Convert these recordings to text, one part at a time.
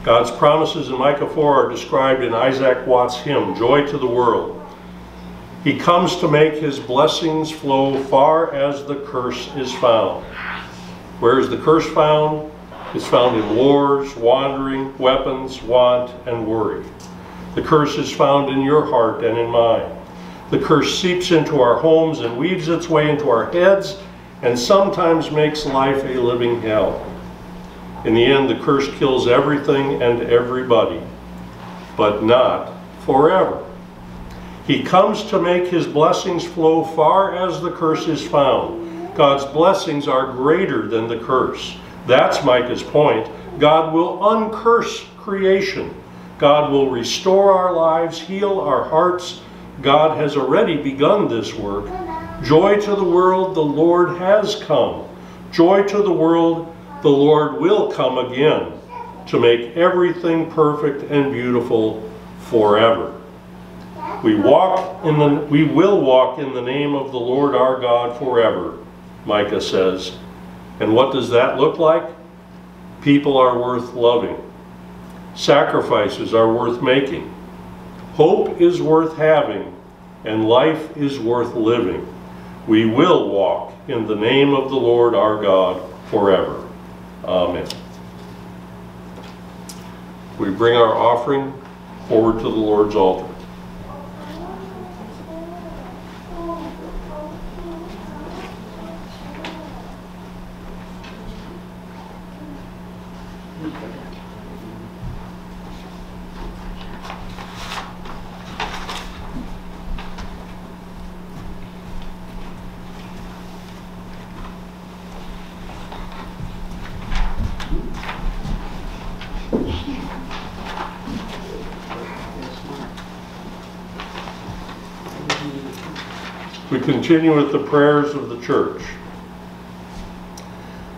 God's promises in Micah 4 are described in Isaac Watts' hymn, Joy to the World. He comes to make his blessings flow far as the curse is found. Where is the curse found? It's found in wars, wandering, weapons, want, and worry. The curse is found in your heart and in mine. The curse seeps into our homes and weaves its way into our heads and sometimes makes life a living hell. In the end, the curse kills everything and everybody, but not forever. He comes to make his blessings flow far as the curse is found. God's blessings are greater than the curse. That's Micah's point. God will uncurse creation. God will restore our lives, heal our hearts. God has already begun this work. Joy to the world, the Lord has come. Joy to the world, the Lord will come again to make everything perfect and beautiful forever. We will walk in the name of the Lord our God forever, Micah says. And what does that look like? People are worth loving. Sacrifices are worth making. Hope is worth having, and life is worth living. We will walk in the name of the Lord our God forever. Amen. We bring our offering forward to the Lord's altar. We continue with the prayers of the church.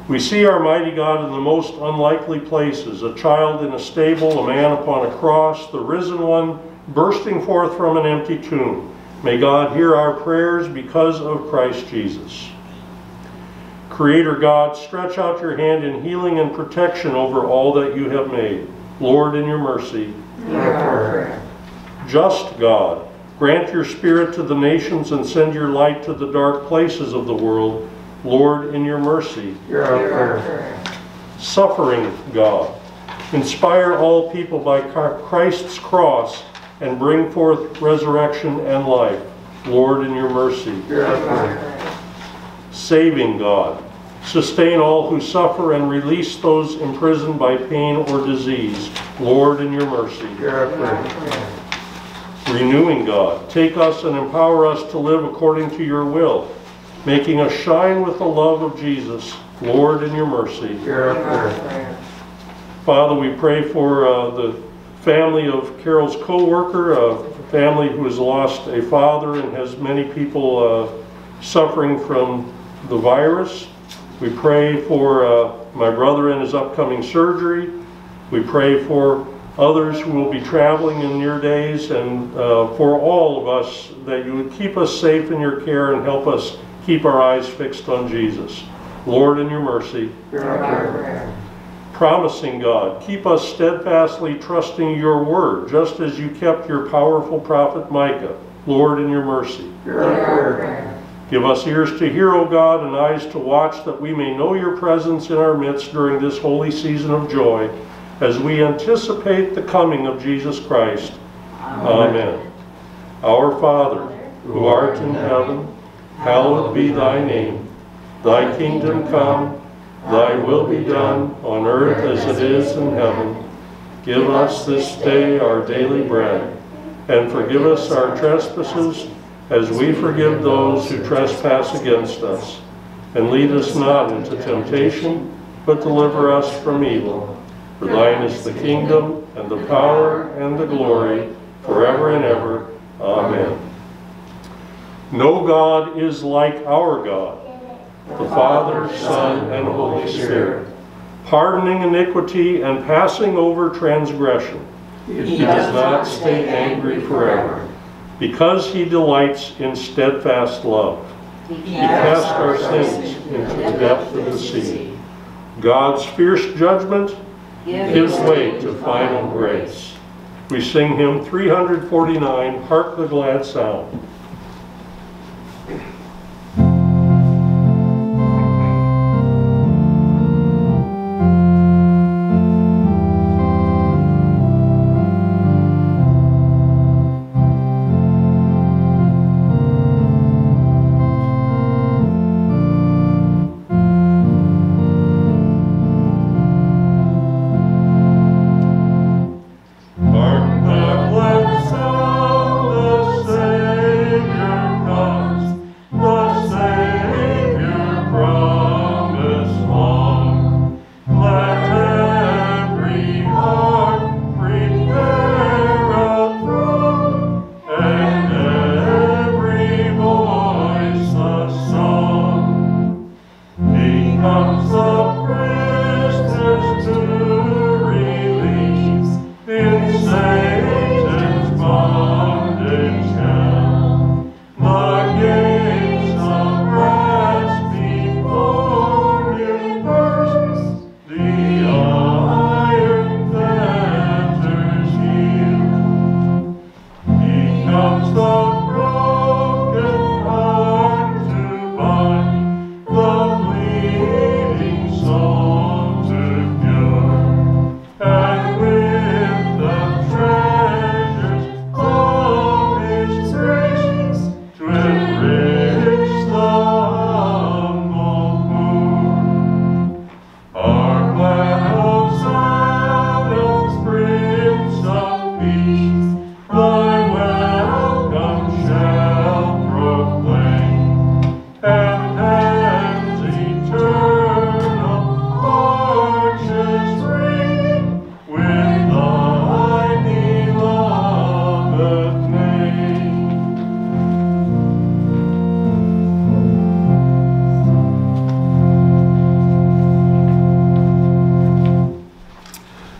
We see our mighty God in the most unlikely places, a child in a stable, a man upon a cross, the risen one bursting forth from an empty tomb. May God hear our prayers because of Christ Jesus. Creator God, stretch out your hand in healing and protection over all that you have made. Lord, in your mercy. Just God, grant your Spirit to the nations and send your light to the dark places of the world. Lord, in your mercy. Suffering God, inspire all people by Christ's cross and bring forth resurrection and life. Lord, in your mercy. Saving God, sustain all who suffer and release those imprisoned by pain or disease. Lord, in your mercy. Renewing God, take us and empower us to live according to your will, making us shine with the love of Jesus. Lord, in your mercy. Father, we pray for the family of Carol's co-worker, a family who has lost a father and has many people suffering from the virus. We pray for my brother and his upcoming surgery. We pray for others who will be traveling in near days, and for all of us, that you would keep us safe in your care and help us keep our eyes fixed on Jesus. Lord, in your mercy. Promising God, keep us steadfastly trusting your word, just as you kept your powerful prophet Micah. Lord, in your mercy. Give us ears to hear, O God, and eyes to watch, that we may know your presence in our midst during this holy season of joy, as we anticipate the coming of Jesus Christ. Amen. Our Father, who art in heaven, hallowed be thy name. Thy kingdom come, thy will be done, on earth as it is in heaven. Give us this day our daily bread, and forgive us our trespasses, as we forgive those who trespass against us. And lead us not into temptation, but deliver us from evil. For thine is the kingdom, and the power, and the glory, forever and ever. Amen. No God is like our God, the Father, Son, and Holy Spirit, pardoning iniquity and passing over transgression. He does not stay angry forever, because he delights in steadfast love. He cast our sins into the depth of the sea. God's fierce judgment His way to final grace. We sing hymn 349, Hark the Glad Sound.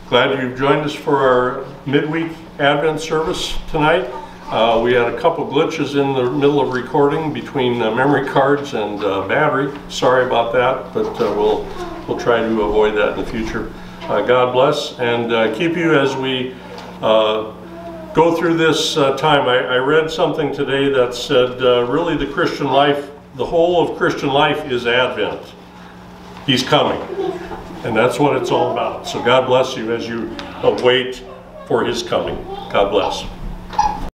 Glad you've joined us for our midweek Advent service tonight. We had a couple glitches in the middle of recording between memory cards and battery. Sorry about that, but we'll try to avoid that in the future. God bless and keep you as we go through this time. I read something today that said really the Christian life, the whole of Christian life is Advent. He's coming. And that's what it's all about. So God bless you as you await for his coming. God bless.